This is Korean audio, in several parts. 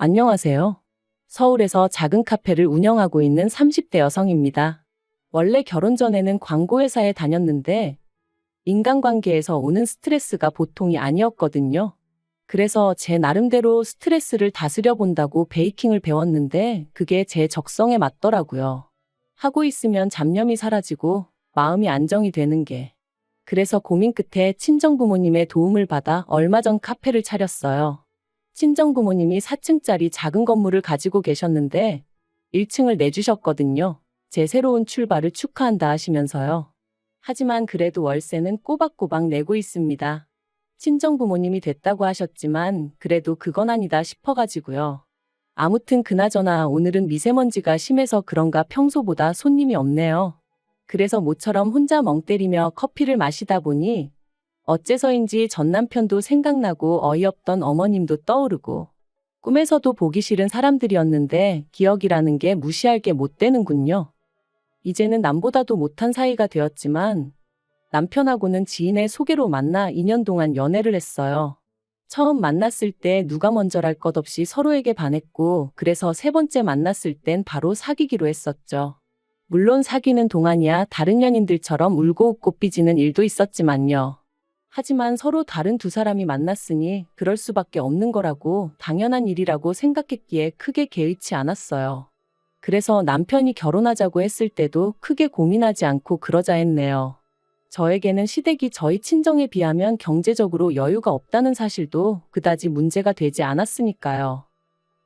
안녕하세요. 서울에서 작은 카페를 운영하고 있는 30대 여성입니다. 원래 결혼 전에는 광고회사에 다녔는데 인간관계에서 오는 스트레스가 보통이 아니었거든요. 그래서 제 나름대로 스트레스를 다스려 본다고 베이킹을 배웠는데 그게 제 적성에 맞더라고요. 하고 있으면 잡념이 사라지고 마음이 안정이 되는 게. 그래서 고민 끝에 친정부모님의 도움을 받아 얼마 전 카페를 차렸어요. 친정부모님이 4층짜리 작은 건물을 가지고 계셨는데 1층을 내주셨거든요. 제 새로운 출발을 축하한다 하시면서요. 하지만 그래도 월세는 꼬박꼬박 내고 있습니다. 친정부모님이 됐다고 하셨지만 그래도 그건 아니다 싶어가지고요. 아무튼 그나저나 오늘은 미세먼지가 심해서 그런가 평소보다 손님이 없네요. 그래서 모처럼 혼자 멍 때리며 커피를 마시다 보니 어째서인지 전 남편도 생각나고 어이없던 어머님도 떠오르고 꿈에서도 보기 싫은 사람들이었는데 기억이라는 게 무시할 게 못 되는군요. 이제는 남보다도 못한 사이가 되었지만 남편하고는 지인의 소개로 만나 2년 동안 연애를 했어요. 처음 만났을 때 누가 먼저랄 것 없이 서로에게 반했고 그래서 세 번째 만났을 땐 바로 사귀기로 했었죠. 물론 사귀는 동안이야 다른 연인들처럼 울고 웃고 삐지는 일도 있었지만요. 하지만 서로 다른 두 사람이 만났으니 그럴 수밖에 없는 거라고 당연한 일이라고 생각했기에 크게 개의치 않았어요. 그래서 남편이 결혼하자고 했을 때도 크게 고민하지 않고 그러자 했네요. 저에게는 시댁이 저희 친정에 비하면 경제적으로 여유가 없다는 사실도 그다지 문제가 되지 않았으니까요.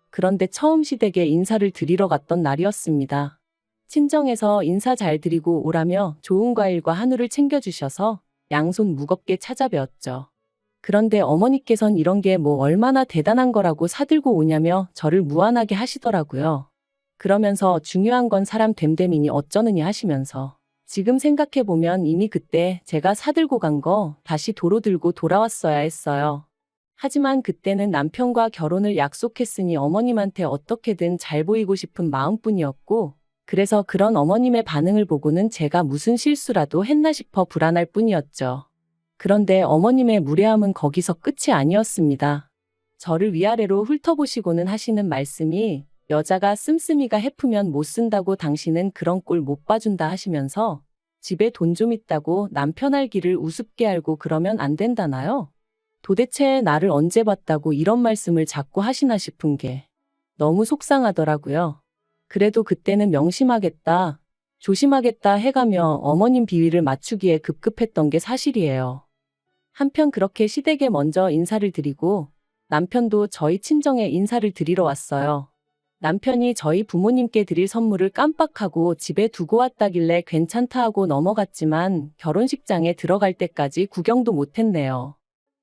그런데 처음 시댁에 인사를 드리러 갔던 날이었습니다. 친정에서 인사 잘 드리고 오라며 좋은 과일과 한우를 챙겨주셔서 양손 무겁게 찾아뵈었죠. 그런데 어머니께선 이런 게 뭐 얼마나 대단한 거라고 사들고 오냐며 저를 무안하게 하시더라고요. 그러면서 중요한 건 사람 됨됨이니 어쩌느니 하시면서 지금 생각해보면 이미 그때 제가 사들고 간 거 다시 도로 들고 돌아왔어야 했어요. 하지만 그때는 남편과 결혼을 약속했으니 어머님한테 어떻게든 잘 보이고 싶은 마음뿐이었고 그래서 그런 어머님의 반응을 보고는 제가 무슨 실수라도 했나 싶어 불안할 뿐이었죠. 그런데 어머님의 무례함은 거기서 끝이 아니었습니다. 저를 위아래로 훑어보시고는 하시는 말씀이 여자가 씀씀이가 해프면 못 쓴다고 당신은 그런 꼴 못 봐준다 하시면서 집에 돈 좀 있다고 남편 알기를 우습게 알고 그러면 안 된다나요? 도대체 나를 언제 봤다고 이런 말씀을 자꾸 하시나 싶은 게 너무 속상하더라고요. 그래도 그때는 명심하겠다, 조심하겠다 해가며 어머님 비위를 맞추기에 급급했던 게 사실이에요. 한편 그렇게 시댁에 먼저 인사를 드리고 남편도 저희 친정에 인사를 드리러 왔어요. 남편이 저희 부모님께 드릴 선물을 깜빡하고 집에 두고 왔다길래 괜찮다 하고 넘어갔지만 결혼식장에 들어갈 때까지 구경도 못했네요.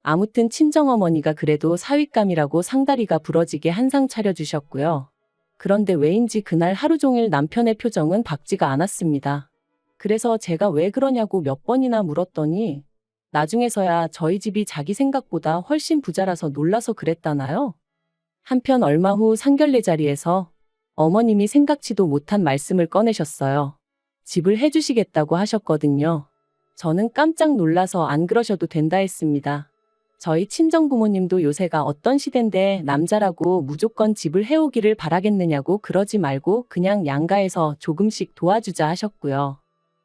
아무튼 친정어머니가 그래도 사윗감이라고 상다리가 부러지게 한상 차려주셨고요. 그런데 왜인지 그날 하루 종일 남편의 표정은 밝지가 않았습니다. 그래서 제가 왜 그러냐고 몇 번이나 물었더니 나중에서야 저희 집이 자기 생각보다 훨씬 부자라서 놀라서 그랬다나요? 한편 얼마 후 상견례 자리에서 어머님이 생각지도 못한 말씀을 꺼내셨어요. 집을 해주시겠다고 하셨거든요. 저는 깜짝 놀라서 안 그러셔도 된다 했습니다. 저희 친정부모님도 요새가 어떤 시대인데 남자라고 무조건 집을 해오기를 바라겠느냐고 그러지 말고 그냥 양가해서 조금씩 도와주자 하셨고요.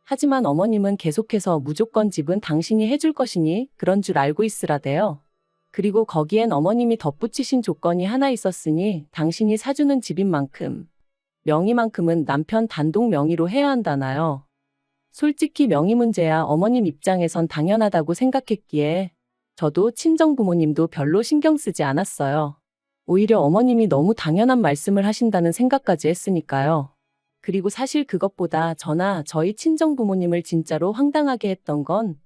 하지만 어머님은 계속해서 무조건 집은 당신이 해줄 것이니 그런 줄 알고 있으라대요. 그리고 거기엔 어머님이 덧붙이신 조건이 하나 있었으니 당신이 사주는 집인 만큼 명의만큼은 남편 단독 명의로 해야 한다나요. 솔직히 명의 문제야 어머님 입장에선 당연하다고 생각했기에 저도 친정부모님도 별로 신경 쓰지 않았어요. 오히려 어머님이 너무 당연한 말씀을 하신다는 생각까지 했으니까요. 그리고 사실 그것보다 저나 저희 친정부모님을 진짜로 황당하게 했던 건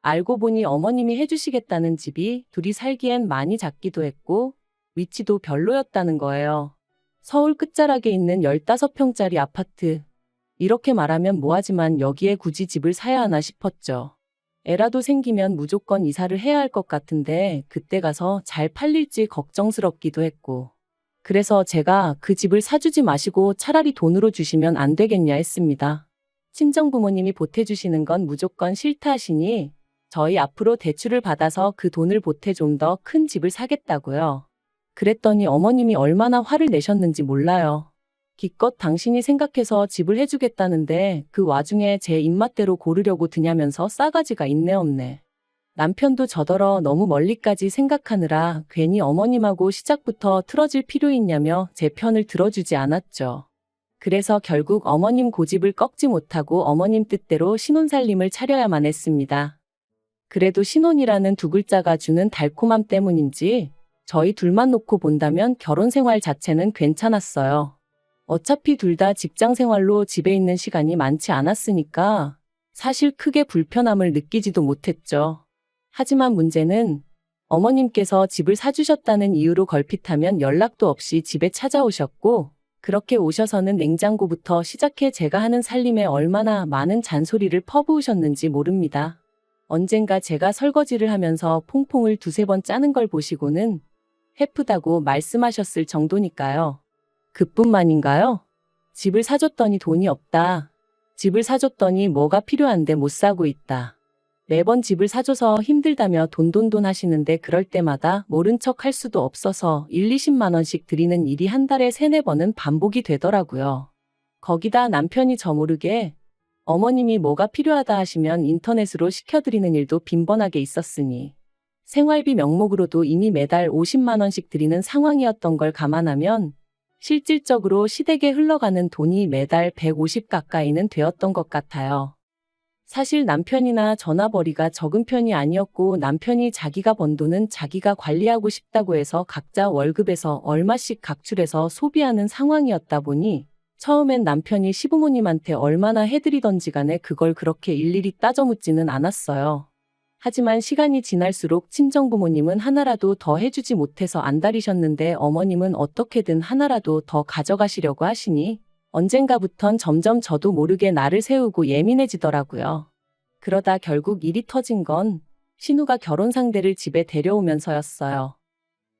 알고 보니 어머님이 해주시겠다는 집이 둘이 살기엔 많이 작기도 했고 위치도 별로였다는 거예요. 서울 끝자락에 있는 15평짜리 아파트. 이렇게 말하면 뭐하지만 여기에 굳이 집을 사야 하나 싶었죠. 애라도 생기면 무조건 이사를 해야 할 것 같은데 그때 가서 잘 팔릴지 걱정스럽기도 했고 그래서 제가 그 집을 사주지 마시고 차라리 돈으로 주시면 안 되겠냐 했습니다. 친정부모님이 보태주시는 건 무조건 싫다 하시니 저희 앞으로 대출을 받아서 그 돈을 보태 좀 더 큰 집을 사겠다고요. 그랬더니 어머님이 얼마나 화를 내셨는지 몰라요. 기껏 당신이 생각해서 집을 해주겠다는데 그 와중에 제 입맛대로 고르려고 드냐면서 싸가지가 있네 없네. 남편도 저더러 너무 멀리까지 생각하느라 괜히 어머님하고 시작부터 틀어질 필요 있냐며 제 편을 들어주지 않았죠. 그래서 결국 어머님 고집을 꺾지 못하고 어머님 뜻대로 신혼살림을 차려야만 했습니다. 그래도 신혼이라는 두 글자가 주는 달콤함 때문인지 저희 둘만 놓고 본다면 결혼 생활 자체는 괜찮았어요. 어차피 둘 다 직장 생활로 집에 있는 시간이 많지 않았으니까 사실 크게 불편함을 느끼지도 못했죠. 하지만 문제는 어머님께서 집을 사주셨다는 이유로 걸핏하면 연락도 없이 집에 찾아오셨고 그렇게 오셔서는 냉장고부터 시작해 제가 하는 살림에 얼마나 많은 잔소리를 퍼부으셨는지 모릅니다. 언젠가 제가 설거지를 하면서 퐁퐁을 두세 번 짜는 걸 보시고는 해프다고 말씀하셨을 정도니까요. 그뿐만인가요? 집을 사줬더니 돈이 없다. 집을 사줬더니 뭐가 필요한데 못 사고 있다. 매번 집을 사줘서 힘들다며 돈돈돈 하시는데 그럴 때마다 모른 척 할 수도 없어서 1, 20만 원씩 드리는 일이 한 달에 3, 4번은 반복이 되더라고요. 거기다 남편이 저 모르게 어머님이 뭐가 필요하다 하시면 인터넷으로 시켜드리는 일도 빈번하게 있었으니 생활비 명목으로도 이미 매달 50만 원씩 드리는 상황이었던 걸 감안하면 실질적으로 시댁에 흘러가는 돈이 매달 150 가까이는 되었던 것 같아요. 사실 남편이나 전화벌이가 적은 편이 아니었고 남편이 자기가 번 돈은 자기가 관리하고 싶다고 해서 각자 월급에서 얼마씩 각출해서 소비하는 상황이었다 보니 처음엔 남편이 시부모님한테 얼마나 해드리던지 간에 그걸 그렇게 일일이 따져 묻지는 않았어요. 하지만 시간이 지날수록 친정부모님은 하나라도 더 해주지 못해서 안달이셨는데 어머님은 어떻게든 하나라도 더 가져가시려고 하시니 언젠가부턴 점점 저도 모르게 나를 세우고 예민해지더라고요. 그러다 결국 일이 터진 건 신우가 결혼 상대를 집에 데려오면서였어요.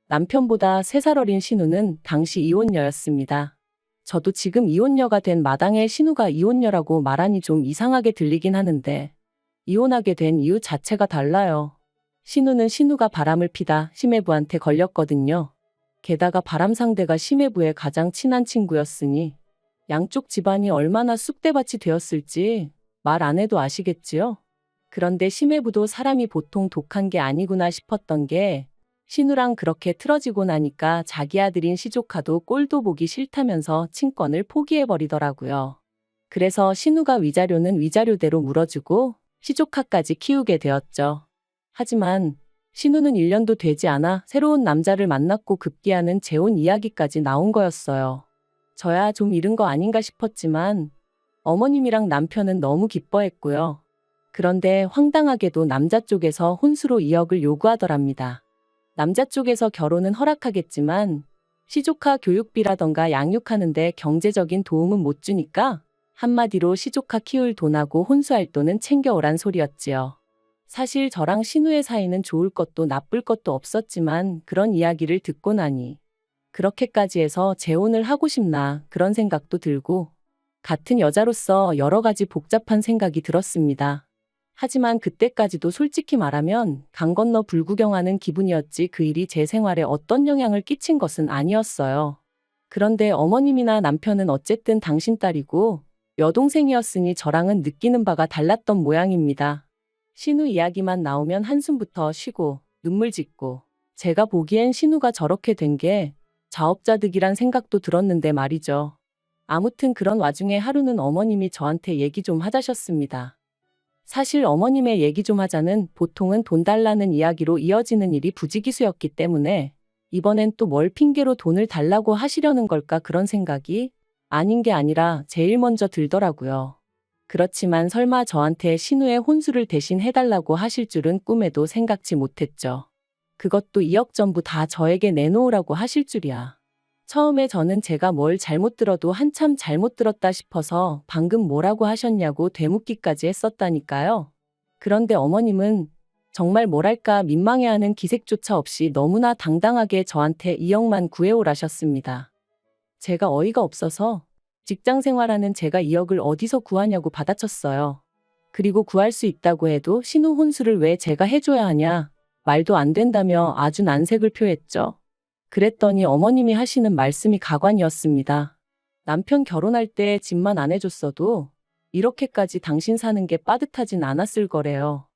남편보다 3살 어린 신우는 당시 이혼녀였습니다. 저도 지금 이혼녀가 된 마당에 신우가 이혼녀라고 말하니 좀 이상하게 들리긴 하는데 이혼하게 된 이유 자체가 달라요. 신우는 신우가 바람을 피다 시매부한테 걸렸거든요. 게다가 바람 상대가 시매부의 가장 친한 친구였으니 양쪽 집안이 얼마나 쑥대밭이 되었을지 말 안 해도 아시겠지요? 그런데 시매부도 사람이 보통 독한 게 아니구나 싶었던 게 신우랑 그렇게 틀어지고 나니까 자기 아들인 시조카도 꼴도 보기 싫다면서 친권을 포기해버리더라고요. 그래서 신우가 위자료는 위자료대로 물어주고 시조카까지 키우게 되었죠. 하지만 신우는 1년도 되지 않아 새로운 남자를 만났고 급기야는 재혼 이야기까지 나온 거였어요. 저야 좀 이른 거 아닌가 싶었지만 어머님이랑 남편은 너무 기뻐했고요. 그런데 황당하게도 남자 쪽에서 혼수로 2억을 요구하더랍니다. 남자 쪽에서 결혼은 허락하겠지만 시조카 교육비라던가 양육하는데 경제적인 도움은 못 주니까 한마디로 시조카 키울 돈하고 혼수할 돈은 챙겨오란 소리였지요. 사실 저랑 신우의 사이는 좋을 것도 나쁠 것도 없었지만 그런 이야기를 듣고 나니 그렇게까지 해서 재혼을 하고 싶나 그런 생각도 들고 같은 여자로서 여러 가지 복잡한 생각이 들었습니다. 하지만 그때까지도 솔직히 말하면 강 건너 불구경하는 기분이었지 그 일이 제 생활에 어떤 영향을 끼친 것은 아니었어요. 그런데 어머님이나 남편은 어쨌든 당신 딸이고 여동생이었으니 저랑은 느끼는 바가 달랐던 모양입니다. 신우 이야기만 나오면 한숨부터 쉬고 눈물 짓고 제가 보기엔 신우가 저렇게 된 게 자업자득이란 생각도 들었는데 말이죠. 아무튼 그런 와중에 하루는 어머님이 저한테 얘기 좀 하자셨습니다. 사실 어머님의 얘기 좀 하자는 보통은 돈 달라는 이야기로 이어지는 일이 부지기수였기 때문에 이번엔 또 뭘 핑계로 돈을 달라고 하시려는 걸까 그런 생각이 아닌 게 아니라 제일 먼저 들더라고요. 그렇지만 설마 저한테 신우의 혼수를 대신 해달라고 하실 줄은 꿈에도 생각지 못했죠. 그것도 2억 전부 다 저에게 내놓으라고 하실 줄이야. 처음에 저는 제가 뭘 잘못 들어도 한참 잘못 들었다 싶어서 방금 뭐라고 하셨냐고 되묻기까지 했었다니까요. 그런데 어머님은 정말 뭐랄까 민망해하는 기색조차 없이 너무나 당당하게 저한테 2억만 구해오라셨습니다. 제가 어이가 없어서 직장 생활하는 제가 2억을 어디서 구하냐고 받아쳤어요. 그리고 구할 수 있다고 해도 신우 혼수를 왜 제가 해줘야 하냐 말도 안 된다며 아주 난색을 표했죠. 그랬더니 어머님이 하시는 말씀이 가관이었습니다. 남편 결혼할 때 집만 안 해줬어도 이렇게까지 당신 사는 게 빠듯하진 않았을 거래요.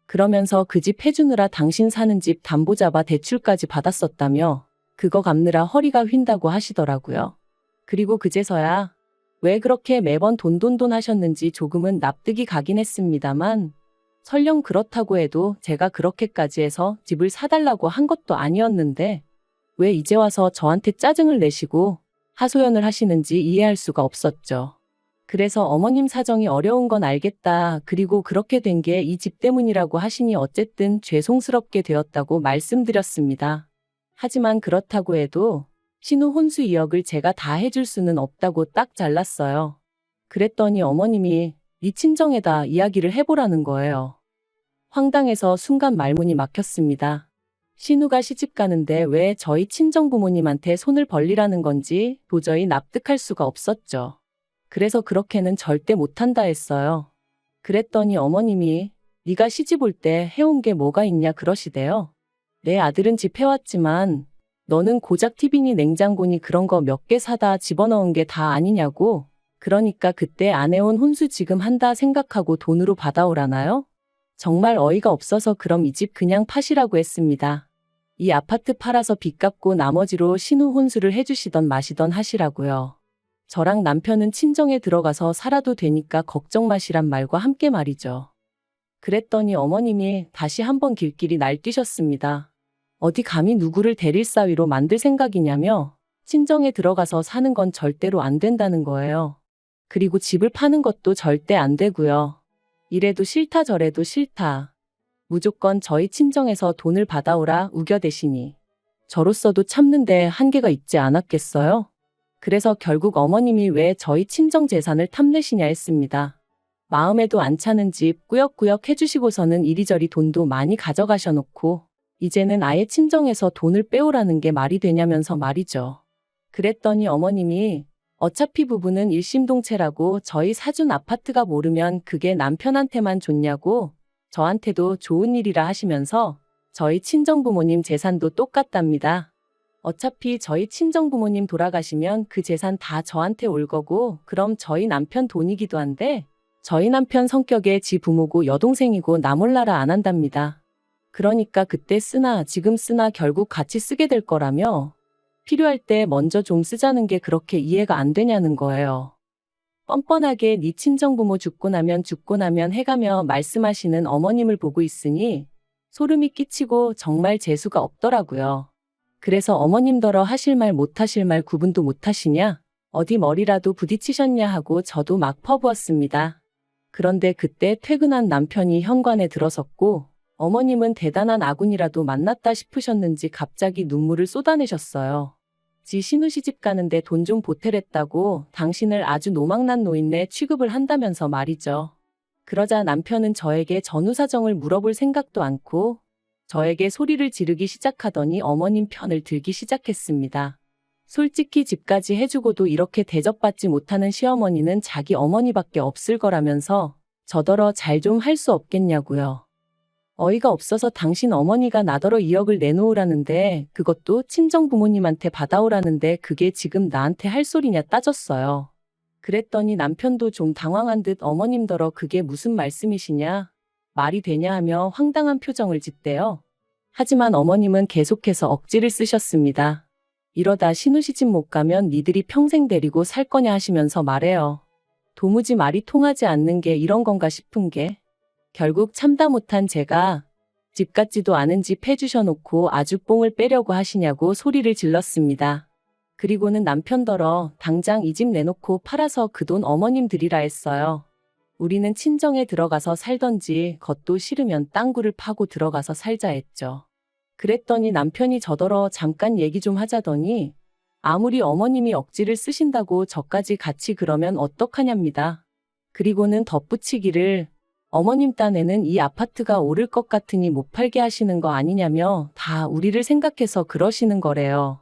그러면서 그 집 해주느라 당신 사는 집 담보 잡아 대출까지 받았었다며 그거 갚느라 허리가 휜다고 하시더라고요. 그리고 그제서야 왜 그렇게 매번 돈 하셨는지 조금은 납득이 가긴 했습니다만 설령 그렇다고 해도 제가 그렇게까지 해서 집을 사달라고 한 것도 아니었는데 왜 이제 와서 저한테 짜증을 내시고 하소연을 하시는지 이해할 수가 없었죠. 그래서 어머님 사정이 어려운 건 알겠다. 그리고 그렇게 된 게 이 집 때문이라고 하시니 어쨌든 죄송스럽게 되었다고 말씀드렸습니다. 하지만 그렇다고 해도 신우 혼수 2억을 제가 다 해줄 수는 없다고 딱 잘랐어요. 그랬더니 어머님이 네 친정에다 이야기를 해보라는 거예요. 황당해서 순간 말문이 막혔습니다. 신우가 시집 가는데 왜 저희 친정 부모님한테 손을 벌리라는 건지 도저히 납득할 수가 없었죠. 그래서 그렇게는 절대 못한다 했어요. 그랬더니 어머님이 네가 시집 올 때 해온 게 뭐가 있냐 그러시대요. 내 아들은 집 해왔지만 너는 고작 TV니 냉장고니 그런 거 몇 개 사다 집어넣은 게 다 아니냐고. 그러니까 그때 안 해온 혼수 지금 한다 생각하고 돈으로 받아오라나요? 정말 어이가 없어서 그럼 이 집 그냥 파시라고 했습니다. 이 아파트 팔아서 빚 갚고 나머지로 신우 혼수를 해주시던 마시던 하시라고요. 저랑 남편은 친정에 들어가서 살아도 되니까 걱정 마시란 말과 함께 말이죠. 그랬더니 어머님이 다시 한번 길길이 날뛰셨습니다. 어디 감히 누구를 대릴 사위로 만들 생각이냐며 친정에 들어가서 사는 건 절대로 안 된다는 거예요. 그리고 집을 파는 것도 절대 안 되고요. 이래도 싫다 저래도 싫다. 무조건 저희 친정에서 돈을 받아오라 우겨대시니 저로서도 참는데 한계가 있지 않았겠어요? 그래서 결국 어머님이 왜 저희 친정 재산을 탐내시냐 했습니다. 마음에도 안 차는 집 꾸역꾸역 해주시고서는 이리저리 돈도 많이 가져가셔놓고 이제는 아예 친정에서 돈을 빼오라는 게 말이 되냐면서 말이죠. 그랬더니 어머님이 어차피 부부는 일심동체라고 저희 사준 아파트가 모르면 그게 남편한테만 좋냐고 저한테도 좋은 일이라 하시면서 저희 친정부모님 재산도 똑같답니다. 어차피 저희 친정부모님 돌아가시면 그 재산 다 저한테 올 거고 그럼 저희 남편 돈이기도 한데 저희 남편 성격에 지 부모고 여동생이고 나 몰라라 안 한답니다. 그러니까 그때 쓰나 지금 쓰나 결국 같이 쓰게 될 거라며 필요할 때 먼저 좀 쓰자는 게 그렇게 이해가 안 되냐는 거예요. 뻔뻔하게 네 친정부모 죽고 나면 해가며 말씀하시는 어머님을 보고 있으니 소름이 끼치고 정말 재수가 없더라고요. 그래서 어머님더러 하실 말 못하실 말 구분도 못하시냐? 어디 머리라도 부딪히셨냐 하고 저도 막 퍼부었습니다. 그런데 그때 퇴근한 남편이 현관에 들어섰고 어머님은 대단한 아군이라도 만났다 싶으셨는지 갑자기 눈물을 쏟아내셨어요. 지 신우 시집 가는데 돈 좀 보태랬다고 당신을 아주 노망난 노인네 취급을 한다면서 말이죠. 그러자 남편은 저에게 전후 사정을 물어볼 생각도 않고 저에게 소리를 지르기 시작하더니 어머님 편을 들기 시작했습니다. 솔직히 집까지 해주고도 이렇게 대접받지 못하는 시어머니는 자기 어머니밖에 없을 거라면서 저더러 잘 좀 할 수 없겠냐고요. 어이가 없어서 당신 어머니가 나더러 2억을 내놓으라는데 그것도 친정 부모님한테 받아오라는데 그게 지금 나한테 할 소리냐 따졌어요. 그랬더니 남편도 좀 당황한 듯 어머님더러 그게 무슨 말씀이시냐? 말이 되냐 하며 황당한 표정을 짓대요. 하지만 어머님은 계속해서 억지를 쓰셨습니다. 이러다 신우 시집 못 가면 니들이 평생 데리고 살 거냐 하시면서 말해요. 도무지 말이 통하지 않는 게 이런 건가 싶은 게 결국 참다 못한 제가 집 같지도 않은 집 해주셔놓고 아주 뽕을 빼려고 하시냐고 소리를 질렀습니다. 그리고는 남편더러 당장 이 집 내놓고 팔아서 그 돈 어머님 드리라 했어요. 우리는 친정에 들어가서 살던지 그것도 싫으면 땅굴을 파고 들어가서 살자 했죠. 그랬더니 남편이 저더러 잠깐 얘기 좀 하자더니 아무리 어머님이 억지를 쓰신다고 저까지 같이 그러면 어떡하냐입니다. 그리고는 덧붙이기를 어머님 딴에는 이 아파트가 오를 것 같으니 못 팔게 하시는 거 아니냐며 다 우리를 생각해서 그러시는 거래요.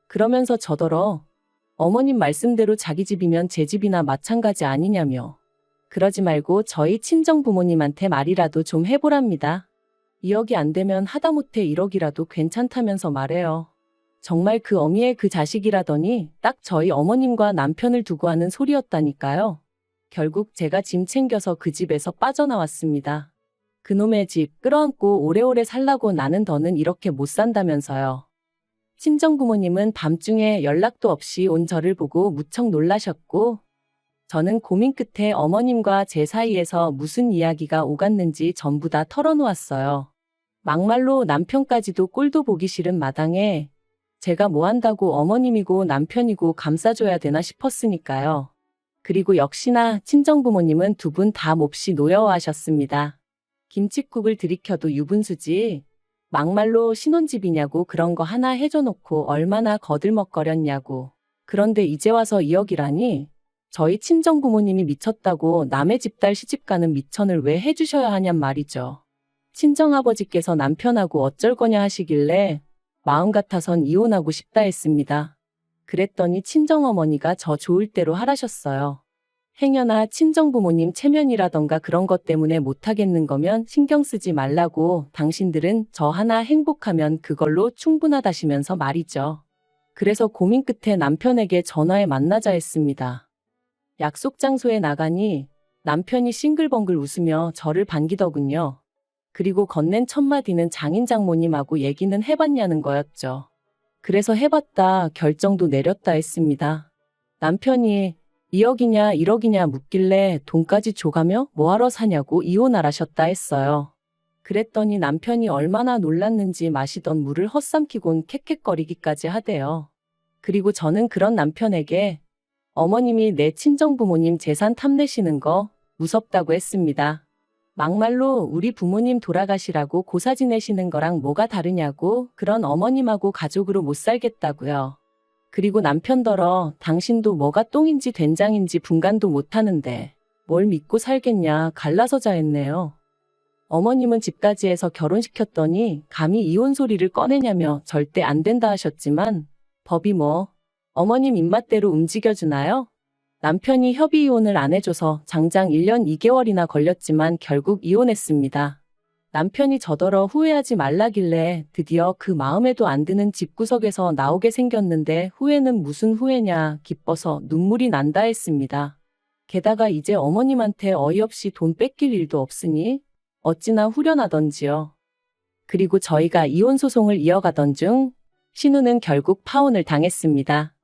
그러면서 저더러 어머님 말씀대로 자기 집이면 제 집이나 마찬가지 아니냐며 그러지 말고 저희 친정 부모님한테 말이라도 좀 해보랍니다. 2억이 안 되면 하다못해 1억이라도 괜찮다면서 말해요. 정말 그 어미의 그 자식이라더니 딱 저희 어머님과 남편을 두고 하는 소리였다니까요. 결국 제가 짐 챙겨서 그 집에서 빠져나왔습니다. 그놈의 집 끌어안고 오래오래 살라고 나는 더는 이렇게 못 산다면서요. 친정부모님은 밤중에 연락도 없이 온 저를 보고 무척 놀라셨고, 저는 고민 끝에 어머님과 제 사이에서 무슨 이야기가 오갔는지 전부 다 털어놓았어요. 막말로 남편까지도 꼴도 보기 싫은 마당에 제가 뭐 한다고 어머님이고 남편이고 감싸줘야 되나 싶었으니까요. 그리고 역시나 친정부모님은 두 분 다 몹시 노여워하셨습니다. 김칫국을 들이켜도 유분수지. 막말로 신혼집이냐고 그런 거 하나 해줘놓고 얼마나 거들먹거렸냐고. 그런데 이제 와서 2억이라니? 저희 친정부모님이 미쳤다고 남의 집딸 시집가는 미천을 왜 해주셔야 하냔 말이죠. 친정아버지께서 남편하고 어쩔 거냐 하시길래 마음 같아선 이혼하고 싶다 했습니다. 그랬더니 친정어머니가 저 좋을 대로 하라셨어요. 행여나 친정부모님 체면이라던가 그런 것 때문에 못하겠는 거면 신경 쓰지 말라고, 당신들은 저 하나 행복하면 그걸로 충분하다시면서 말이죠. 그래서 고민 끝에 남편에게 전화해 만나자 했습니다. 약속 장소에 나가니 남편이 싱글벙글 웃으며 저를 반기더군요. 그리고 건넨 첫마디는 장인 장모님하고 얘기는 해봤냐는 거였죠. 그래서 해봤다, 결정도 내렸다 했습니다. 남편이 2억이냐 1억이냐 묻길래 돈까지 줘가며 뭐하러 사냐고 이혼하라셨다 했어요. 그랬더니 남편이 얼마나 놀랐는지 마시던 물을 헛삼키곤 캑캑거리기까지 하대요. 그리고 저는 그런 남편에게 어머님이 내 친정부모님 재산 탐내시는 거 무섭다고 했습니다. 막말로 우리 부모님 돌아가시라고 고사 지내시는 거랑 뭐가 다르냐고, 그런 어머님하고 가족으로 못 살겠다고요. 그리고 남편더러 당신도 뭐가 똥인지 된장인지 분간도 못하는데 뭘 믿고 살겠냐 갈라서자 했네요. 어머님은 집까지 해서 결혼시켰더니 감히 이혼 소리를 꺼내냐며 절대 안 된다 하셨지만 법이 뭐 어머님 입맛대로 움직여주나요? 남편이 협의 이혼을 안 해줘서 장장 1년 2개월이나 걸렸지만 결국 이혼했습니다. 남편이 저더러 후회하지 말라길래 드디어 그 마음에도 안 드는 집구석에서 나오게 생겼는데 후회는 무슨 후회냐, 기뻐서 눈물이 난다 했습니다. 게다가 이제 어머님한테 어이없이 돈 뺏길 일도 없으니 어찌나 후련하던지요. 그리고 저희가 이혼 소송을 이어가던 중 신우는 결국 파혼을 당했습니다.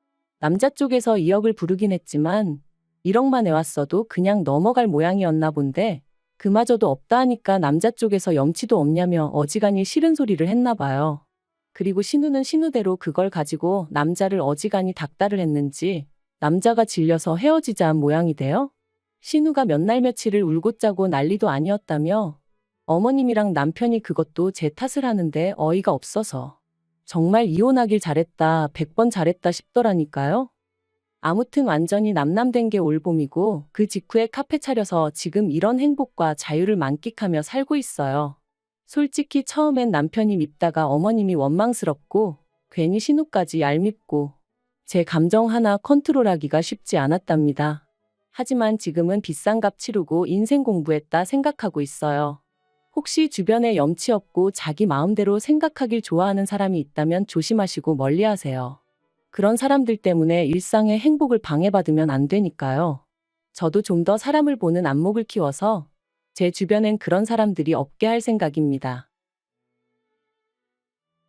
남자 쪽에서 2억을 부르긴 했지만 1억만 해왔어도 그냥 넘어갈 모양이었나 본데 그마저도 없다 하니까 남자 쪽에서 염치도 없냐며 어지간히 싫은 소리를 했나 봐요. 그리고 신우는 신우대로 그걸 가지고 남자를 어지간히 닥달을 했는지 남자가 질려서 헤어지자 한 모양이 돼요. 신우가 몇 날 며칠을 울고 짜고 난리도 아니었다며 어머님이랑 남편이 그것도 제 탓을 하는데 어이가 없어서 정말 이혼하길 잘했다, 100번 잘했다 싶더라니까요. 아무튼 완전히 남남된 게 올봄이고 그 직후에 카페 차려서 지금 이런 행복과 자유를 만끽하며 살고 있어요. 솔직히 처음엔 남편이 밉다가 어머님이 원망스럽고 괜히 신우까지 얄밉고 제 감정 하나 컨트롤하기가 쉽지 않았답니다. 하지만 지금은 비싼 값 치르고 인생 공부했다 생각하고 있어요. 혹시 주변에 염치 없고 자기 마음대로 생각하길 좋아하는 사람이 있다면 조심하시고 멀리하세요. 그런 사람들 때문에 일상의 행복을 방해받으면 안 되니까요. 저도 좀 더 사람을 보는 안목을 키워서 제 주변엔 그런 사람들이 없게 할 생각입니다.